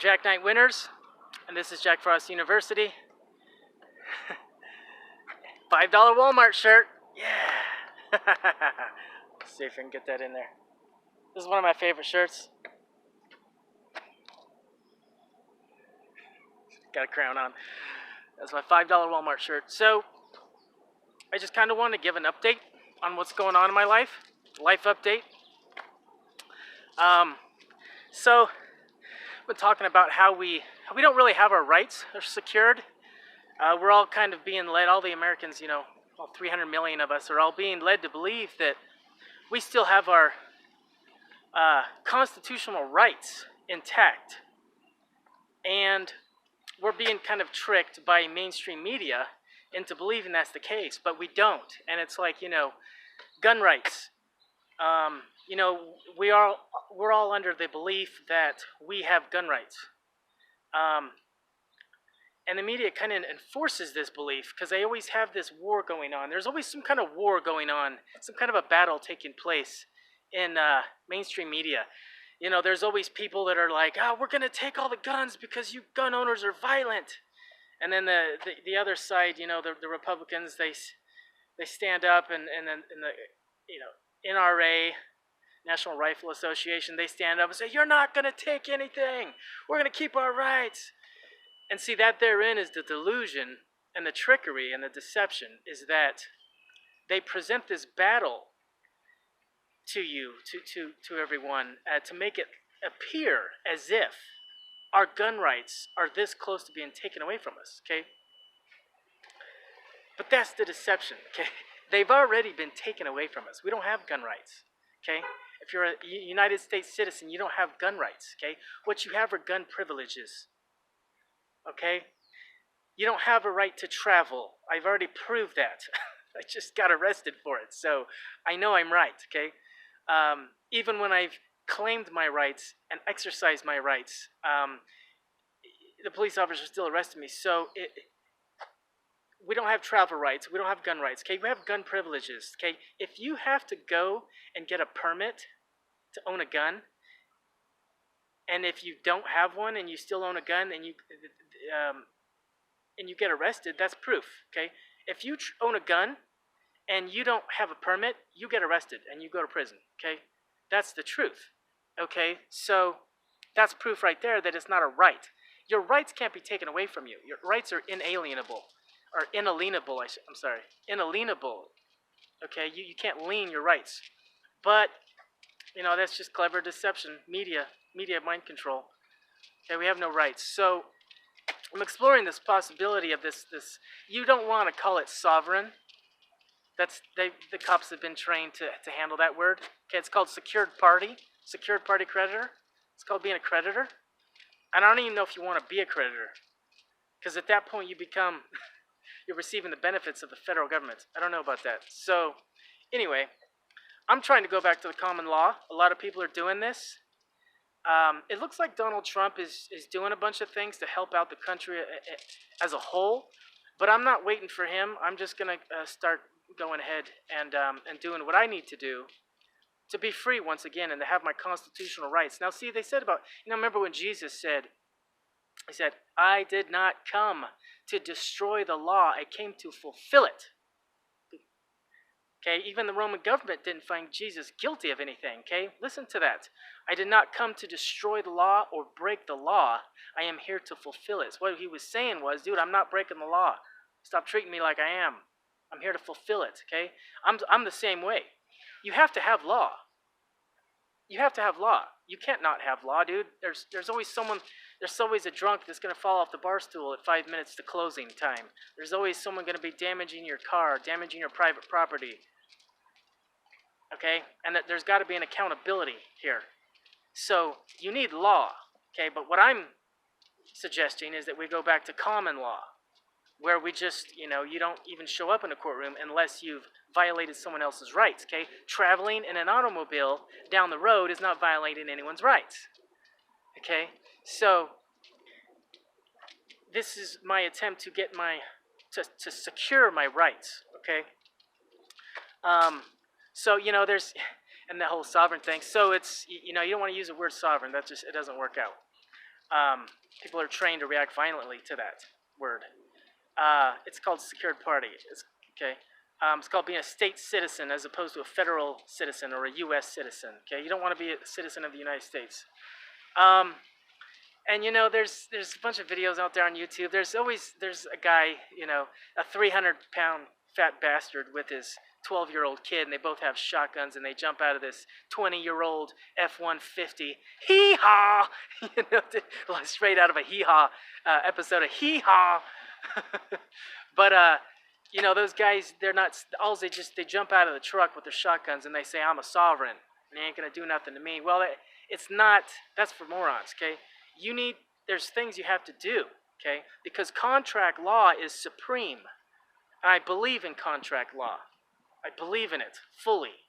Jack Knight Winners, and this is Jack Frost University. $5 Walmart shirt. Yeah. Let's see if I can get that in there. This is one of my favorite shirts. Got a crown on. That's my $5 Walmart shirt. So, I just kind of want to give an update on what's going on in my life. Life update. So, I've been talking about how we don't really have our rights secured. We're all kind of being led, all the Americans, all 300 million of us are all being led to believe that we still have our constitutional rights intact. And we're being kind of tricked by mainstream media into believing that's the case, but we don't. And it's like, gun rights. We're all under the belief that we have gun rights. And the media kind of enforces this belief because they always have this war going on. There's always some kind of war going on, some kind of a battle taking place in mainstream media. There's always people that are like, we're going to take all the guns because you gun owners are violent. And then the other side, the Republicans, they stand up and then the NRA, National Rifle Association, they stand up and say, you're not going to take anything. We're going to keep our rights. And see, that therein is the delusion and the trickery and the deception, is that they present this battle to you, to everyone, to make it appear as if our gun rights are this close to being taken away from us, okay? But that's the deception, okay? They've already been taken away from us. We don't have gun rights, okay? If you're a United States citizen, you don't have gun rights, okay? What you have are gun privileges, okay? You don't have a right to travel. I've already proved that. I just got arrested for it, so I know I'm right, okay? Even when I've claimed my rights and exercised my rights, the police officer still arrested me. So we don't have travel rights. We don't have gun rights. Okay, we have gun privileges. Okay, if you have to go and get a permit to own a gun, and if you don't have one and you still own a gun and you get arrested, that's proof. Okay, if you own a gun and you don't have a permit, you get arrested and you go to prison. Okay, that's the truth. Okay, so that's proof right there that it's not a right. Your rights can't be taken away from you. Your rights are inalienable, or inalienable. Inalienable. Okay, you can't lien your rights. But that's just clever deception, media mind control. Okay, we have no rights. So I'm exploring this possibility of this. You don't want to call it sovereign. The cops have been trained to handle that word. Okay, it's called secured party creditor. It's called being a creditor. And I don't even know if you want to be a creditor, because at that point you're receiving the benefits of the federal government. I don't know about that. So anyway, I'm trying to go back to the common law. A lot of people are doing this. It looks like Donald Trump is doing a bunch of things to help out the country as a whole, but I'm not waiting for him. I'm just going to start going ahead and doing what I need to do to be free once again and to have my constitutional rights. Now, see, they said about, remember when Jesus said, he said, I did not come to destroy the law. I came to fulfill it. Okay, even the Roman government didn't find Jesus guilty of anything. Okay, listen to that. I did not come to destroy the law or break the law. I am here to fulfill it. So what he was saying was, dude, I'm not breaking the law. Stop treating me like I am. I'm here to fulfill it. Okay, I'm the same way. You have to have law. You have to have law. You can't not have law, dude. There's always a drunk that's going to fall off the bar stool at 5 minutes to closing time. There's always someone going to be damaging your car, damaging your private property. Okay? And that there's got to be an accountability here. So you need law. Okay? But what I'm suggesting is that we go back to common law, where we just, you don't even show up in a courtroom unless you've violated someone else's rights, okay? Traveling in an automobile down the road is not violating anyone's rights, okay? So this is my attempt to get to secure my rights, okay? So, there's, and the whole sovereign thing. So it's, you don't want to use the word sovereign. It doesn't work out. People are trained to react violently to that word. It's called secured party. Okay. It's called being a state citizen as opposed to a federal citizen or a U.S. citizen. Okay, you don't want to be a citizen of the United States. And you know, there's a bunch of videos out there on YouTube. There's a guy, you know, a 300-pound fat bastard with his 12-year-old kid, and they both have shotguns, and they jump out of this 20-year-old F-150. Hee-haw! You know, straight out of a hee-haw episode of Hee-haw. But you know, those guys, they're not. They jump out of the truck with their shotguns, and they say, "I'm a sovereign, and they ain't gonna do nothing to me." Well, it's not. That's for morons. Okay. There's things you have to do, okay? Because contract law is supreme. I believe in contract law. I believe in it fully.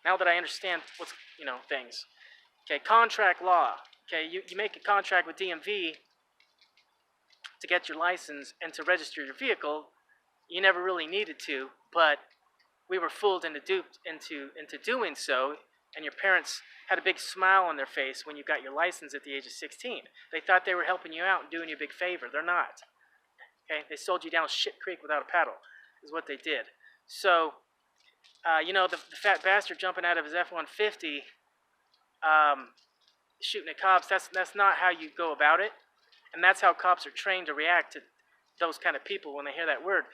Now that I understand things. Okay, contract law. Okay, you make a contract with DMV to get your license and to register your vehicle. You never really needed to, but we were fooled into doing so. And your parents had a big smile on their face when you got your license at the age of 16. They thought they were helping you out and doing you a big favor. They're not. Okay? They sold you down shit creek without a paddle is what they did. So, you know, the fat bastard jumping out of his F-150, shooting at cops, that's not how you go about it. And that's how cops are trained to react to those kind of people when they hear that word.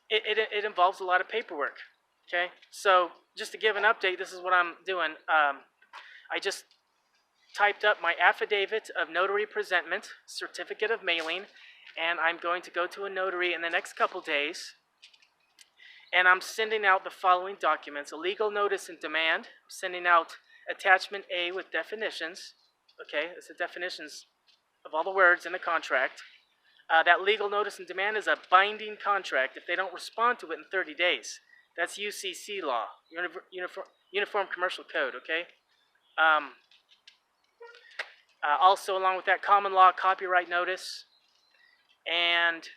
It involves a lot of paperwork. Okay, so just to give an update, this is what I'm doing. I just typed up my affidavit of notary presentment, certificate of mailing, and I'm going to go to a notary in the next couple days. And I'm sending out the following documents: a legal notice and demand. I'm sending out attachment A with definitions. Okay, it's the definitions of all the words in the contract. That legal notice and demand is a binding contract if they don't respond to it in 30 days. That's UCC law, Uniform Commercial Code, okay? Also, along with that, common law copyright notice and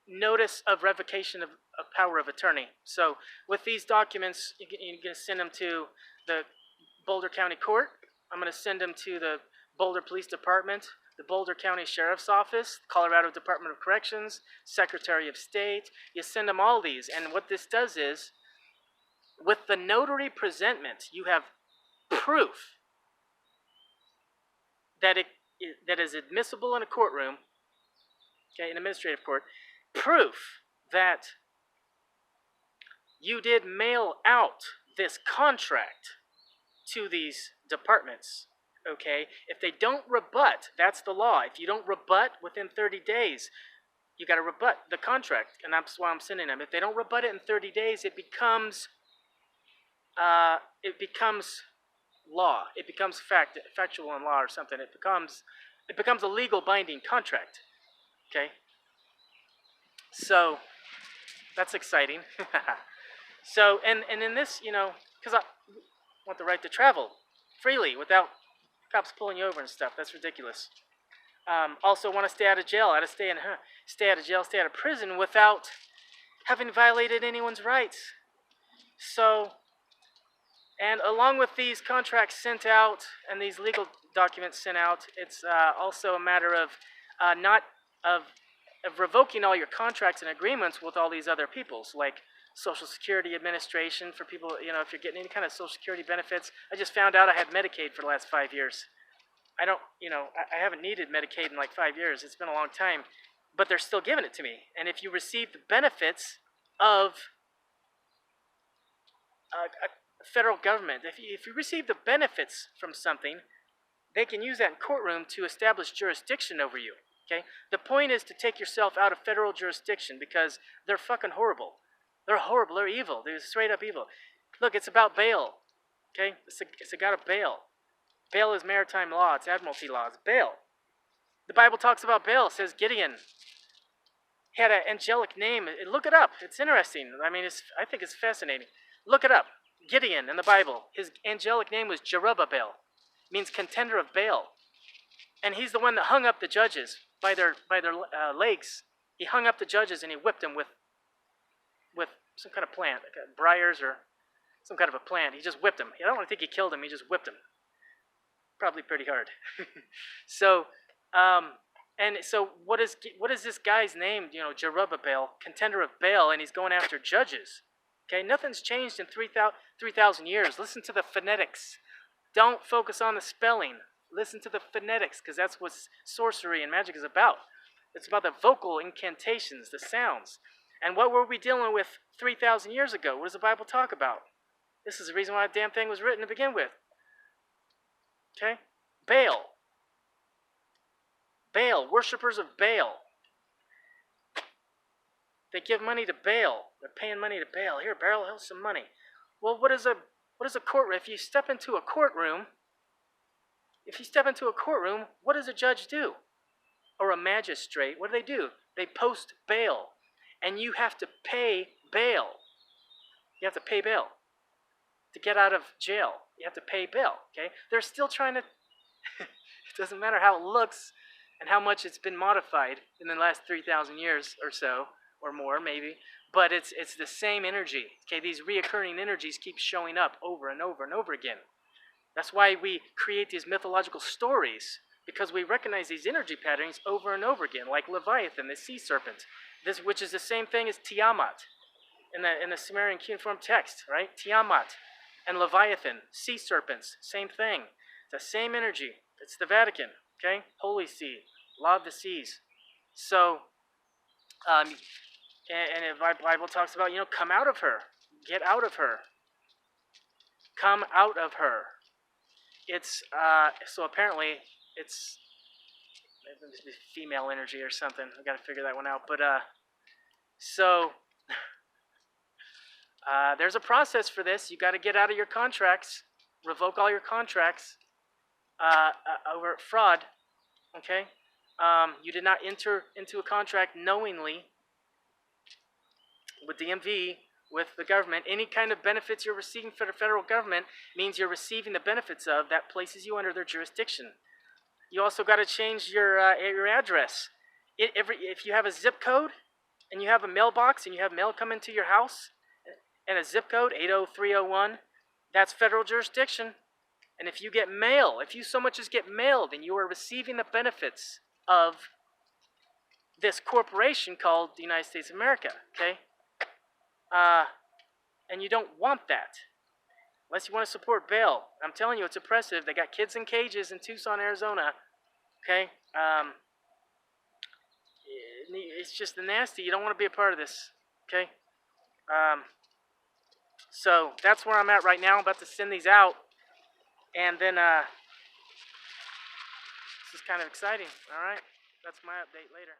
notice of revocation of power of attorney. So with these documents, you're going to send them to the Boulder County Court. I'm going to send them to the Boulder Police Department, the Boulder County Sheriff's Office, Colorado Department of Corrections, Secretary of State. You send them all these, and what this does is, with the notary presentment, you have proof that that is admissible in a courtroom, okay, an administrative court, proof that you did mail out this contract to these departments. Okay, if they don't rebut, that's the law. If you don't rebut within 30 days, you got to rebut the contract, and that's why I'm sending them. If they don't rebut it in 30 days, it becomes law. It becomes factual in law or something. It becomes a legal binding contract. Okay, so that's exciting. So and in this, you know, because I want the right to travel freely without cops pulling you over and stuff. That's ridiculous. Also want to stay out of jail. Stay out of jail, stay out of prison without having violated anyone's rights. So, and along with these contracts sent out and these legal documents sent out, it's also a matter of revoking all your contracts and agreements with all these other peoples, like Social Security Administration for people, you know, if you're getting any kind of Social Security benefits. I just found out I had Medicaid for the last 5 years. I haven't needed Medicaid in like 5 years. It's been a long time, but they're still giving it to me. And if you receive the benefits of a federal government, if you receive the benefits from something, they can use that in courtroom to establish jurisdiction over you. Okay? The point is to take yourself out of federal jurisdiction because they're fucking horrible. They're horrible. They're evil. They're straight up evil. Look, it's about Baal. Okay? It's a god of Baal. Baal is maritime law. It's admiralty law. It's Baal. The Bible talks about Baal. It says Gideon had an angelic name. Look it up. It's interesting. I mean, I think it's fascinating. Look it up. Gideon in the Bible. His angelic name was Jerubbaal. Means contender of Baal. And he's the one that hung up the judges by their legs. He hung up the judges and he whipped them with some kind of plant, like briars or some kind of a plant. He just whipped him. I don't think he killed him. He just whipped him. probably pretty hard. So, and so what is this guy's name? You know, Jerubbaal, contender of Baal, and he's going after judges. Okay, nothing's changed in 3,000 years. Listen to the phonetics. Don't focus on the spelling. Listen to the phonetics, because that's what sorcery and magic is about. It's about the vocal incantations, the sounds. And what were we dealing with 3,000 years ago? What does the Bible talk about? This is the reason why the damn thing was written to begin with. Okay? Baal. Baal, worshippers of Baal. They give money to Baal. They're paying money to Baal. Here, Baal, here's some money. Well, what is a courtroom? If you step into a courtroom, what does a judge do? Or a magistrate? What do? They post bail. And you have to pay bail. You have to pay bail. To get out of jail, you have to pay bail. Okay? They're still trying to... It doesn't matter how it looks and how much it's been modified in the last 3,000 years or so, or more maybe, but it's the same energy. Okay, these reoccurring energies keep showing up over and over and over again. That's why we create these mythological stories, because we recognize these energy patterns over and over again, like Leviathan, the sea serpent, which is the same thing as Tiamat in the Sumerian cuneiform text, right? Tiamat and Leviathan, sea serpents, same thing. It's the same energy. It's the Vatican, okay? Holy See, law of the seas. So, and the Bible talks about, come out of her. Get out of her. Come out of her. It's, so apparently, it's female energy or something. I've got to figure that one out. But, so, there's a process for this. You got to get out of your contracts. Revoke all your contracts over fraud. Okay? You did not enter into a contract knowingly with DMV, with the government. Any kind of benefits you're receiving from the federal government means you're receiving the benefits of that places you under their jurisdiction. You also got to change your address. If you have a zip code and you have a mailbox and you have mail come into your house and a zip code 80301, that's federal jurisdiction. And if you get mail, if you so much as get mail, then you are receiving the benefits of this corporation called the United States of America, okay? And you don't want that. Unless you want to support Baal. I'm telling you, it's oppressive. They got kids in cages in Tucson, Arizona, okay? It's just nasty. You don't want to be a part of this, okay? So that's where I'm at right now. I'm about to send these out. And then, this is kind of exciting, all right? That's my update later.